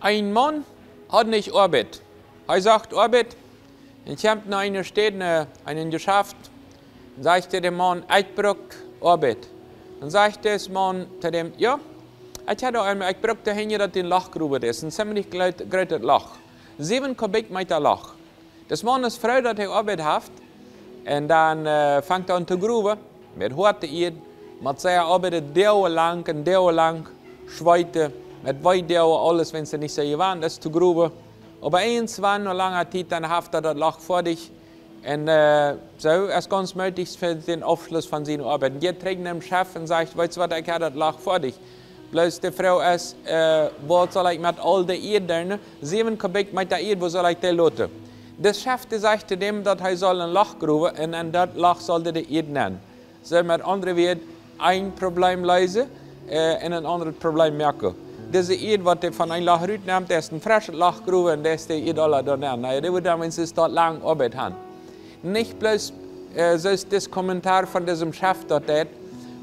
Ein Mann hat nicht Arbeit. Er sagt Arbeit. Ich habe in einer Stadt einen Geschäft. Dann sagte der Mann, ich brauche Arbeit. Dann sagte der Mann zu dem, ja, ich brauche dahin, dass die Lachgrube ist. Ein ziemlich großes Lach. 7 Kubikmeter Lach. Das Mann ist froh, dass er Arbeit hat. Und dann fängt er an zu gruben. Mit harten Eid. Mit seiner Arbeit lang, Schweite. Mit Weidauer, alles, wenn sie nicht so gewohnt ist, zu gruben. Aber irgendwann, nach langer Zeit, dann hat er das Lach fertig. Und so ist ganz möglich für den Abschluss von seiner Arbeit. Und jetzt trägt dem Chef und sagt, weißt du was, ich habe das Lach fertig. Bloß die Frau ist, was soll ich mit all der Erde, 7 Kubikmeter Erde, wo soll ich die lassen? Der Chef sagte dem, dass er soll ein Lach gruben und in das Lach sollte die Erde nennen. So mit anderen Worten, ein Problem lösen und ein anderes Problem merken. Diese Erde, was er von einem Lach rausnimmt, das ist ein frisches Lach gruben und das ist die Erde alle da nennen. Naja, das wird dann, wenn sie dort lang Arbeit haben. Nicht bloß, so ist das Kommentar von diesem Chef dort.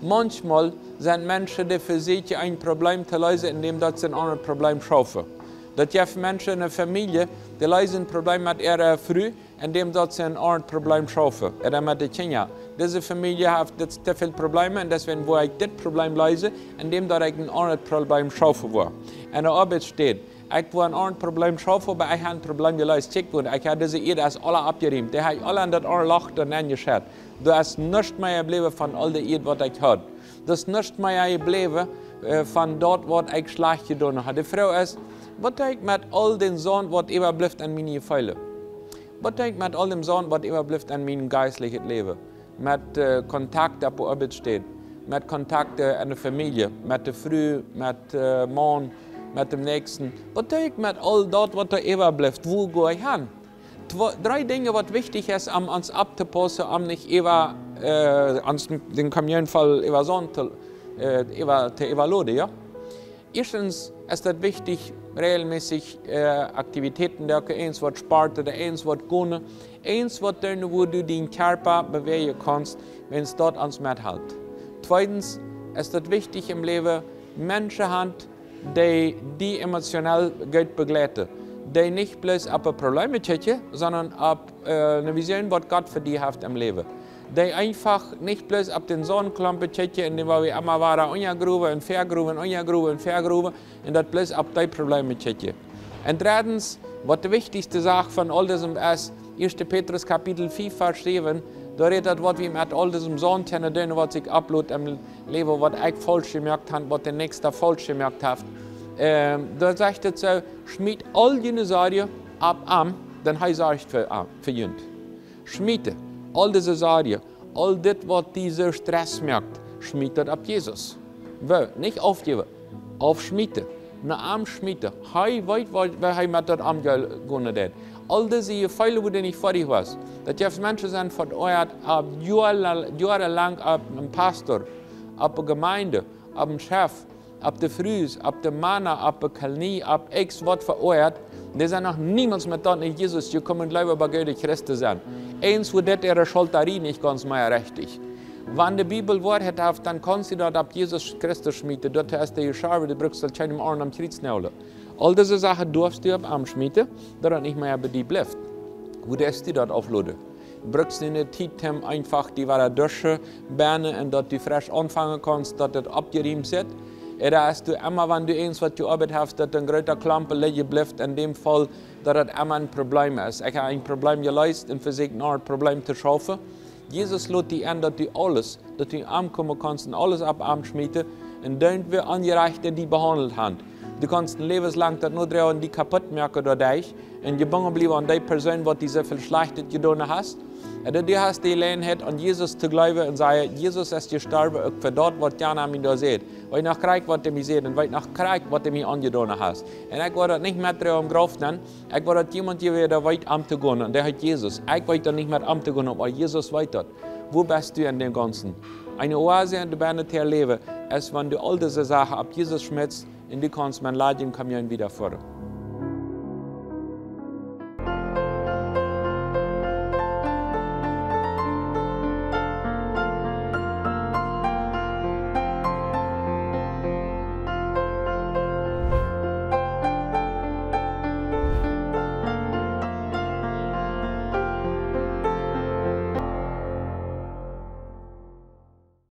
Manchmal sind Menschen, die versuchen, ein Problem zu lösen, indem sie ein anderes Problem schaffen. Das gibt Menschen in der Familie, die lösen ein Problem mit ihrer Frau, indem sie ein anderes Problem schaffen. Oder mit den Kindern. Diese Familie hat zu viele Probleme und deswegen will ich das Problem lösen, indem ich ein anderes Problem schaffen will. In der Arbeit steht, ich will ein anderes Problem schaffen, aber ich habe ein Problem gelöst. Ich habe diese Erde alle abgeräumt. Die habe alle an das andere Lacht und angeschaut. Du hast nichts mehr geblieben von all der Erde, was ich habe. Das ist nichts mehr geblieben von dort, was ich schlecht getan habe. Die Frau ist, was tue ich mit all den Sohn, was überbleibt an meine Gefühle? Was tue ich mit all dem Sohn, was überbleibt an meinem geistlichen Leben? Mit Kontakt, auf der Arbeit steht, mit Kontakt in der Familie, mit der Frau, mit dem Mann, mit dem Nächsten. Was tue ich mit all dort, was da überbleibt? Wo gehe ich hin? 3 Dinge, was wichtig ist, um uns abzupassen, um nicht uns den Kommunionfall zu evaluieren. Ja? Erstens ist es wichtig, regelmäßig Aktivitäten, eins wird Sport oder eins wird Gehen, eins wird tun, wo du den Körper bewegen kannst, wenn es dort ans Met hält. Zweitens ist es wichtig im Leben, Menschen haben, die emotionell gut begleiten. Die nicht bloß auf Probleme checken, sondern auf eine Vision, was Gott für die hat im Leben. Die einfach nicht bloß auf den Sonnenklumpen checken, indem wir immer waren, Unjagrube und Vergrube und das bloß auf die Probleme checken. Und drittens, was die wichtigste Sache von all diesem ist, 1. Petrus Kapitel 4, Vers 7, da redet, was wir mit all diesem Sohn tun, was sich ablot im Leben, was ich falsch gemerkt habe, was der Nächste falsch gemerkt hat. Da sagt es so, schmied all jene Sorgen ab an, dann heißt es für jünd. Schmiede all diese Sorgen, all das, was dieser Stress merkt, schmied das ab Jesus. Nicht aufgeben, aufschmiede, eine Arm schmiede. Hei weit, wer hei mit das Arm gegangen hat. All diese Gefühle, wo du nicht vor dir warst. Das gibt Menschen, die sind vereuert, jahrelang ab einem Pastor, ab einer Gemeinde, ab einem Chef, ab der Früh, ab der Männer, ab der Kalnie, ab X wird vereuert. Die sind noch niemals mit dort in Jesus gekommen, leider bei Gott Christus sein. Eins, wo das ihre Schalterie nicht ganz mehr richtig. Wenn die Bibel Wort hat, dann kannst du dort ab Jesus Christus schmieden. Dort ist der Gescharbe, die brauchst du keinem Arm am Kreuz nehmen. All diese Sachen darfst du ab Arm schmieden, dass nicht mehr bei dir bleibt. Wo darfst du dort aufladen? Du brauchst in der Zeit einfach die Dusche, Beine und dort du frisch anfangen kannst, dass das abgerieben wird. Oder hast du immer, wenn du eins, was du Arbeit hast, dass ein großer Klampe liegen bleibt, in dem Fall, dass das immer ein Problem ist. Ich habe ein Problem gelöst und versucht, noch ein Problem zu schaffen. Jesus lädt dich an, dass du alles, dass du ankommen kannst und alles ab Arm schmieden und dann wir Angereichte, die behandelt haben. Du kannst ein lebenslang das nur drehen, die kaputt merken durch dich und gebunden bleiben an die Person, die so viel Schlechtes getan hast. Und du hast die Gelegenheit, an Jesus zu glauben und sagen, Jesus ist gestorben, auch für dort, was Jan an mir da sieht. Weil ich noch krieg, was er mir sieht und weil ich noch krieg, was er mir angetan hast. Und ich will das nicht mit dir am Graf nennen, ich will das jemand hier wieder weit am zu gehen, und der hat Jesus. Ich will das nicht mit am zu gehen, aber Jesus weiß das. Wo bist du in dem Ganzen? Eine Oase in der Bande zu erleben, ist, wenn du all diese Sachen ab Jesus schmeißt, und du kannst mein Leben wieder führen.